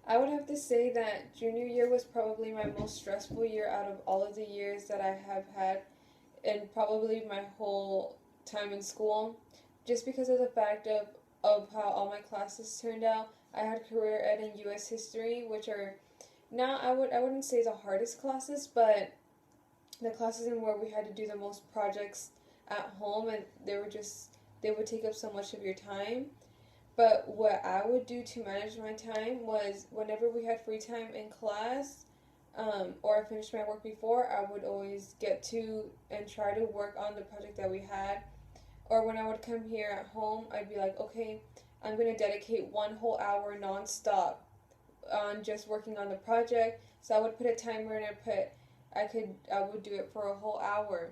I would have to say that junior year was probably my most stressful year out of all of the years that I have had, and probably my whole time in school, just because of the fact of how all my classes turned out. I had career ed and U.S. history, which are now I wouldn't say the hardest classes, but the classes in where we had to do the most projects at home, and they would take up so much of your time. But what I would do to manage my time was whenever we had free time in class, or I finished my work before, I would always get to and try to work on the project that we had. Or when I would come here at home, I'd be like, okay, I'm going to dedicate 1 whole hour nonstop on just working on the project. So I would put a timer and I would do it for a whole hour.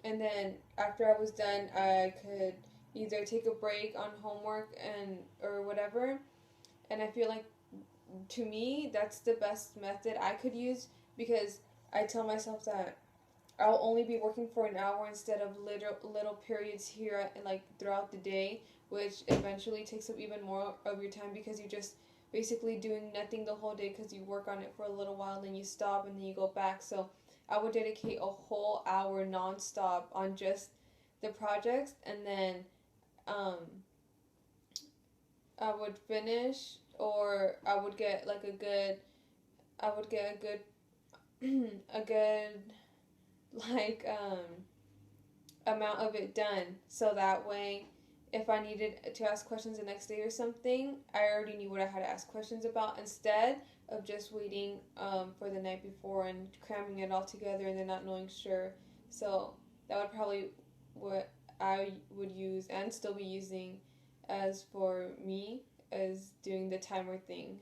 And then after I was done, I could either take a break on homework and or whatever. And I feel like to me that's the best method I could use because I tell myself that I'll only be working for an hour instead of little periods here and like throughout the day, which eventually takes up even more of your time because you're just basically doing nothing the whole day because you work on it for a little while, then you stop and then you go back. So I would dedicate a whole hour nonstop on just the projects, and then um, I would finish, or I would get like I would get a good, a good like amount of it done, so that way if I needed to ask questions the next day or something, I already knew what I had to ask questions about instead of just waiting for the night before and cramming it all together and then not knowing sure. So that would probably what I would use and still be using as for me as doing the timer thing.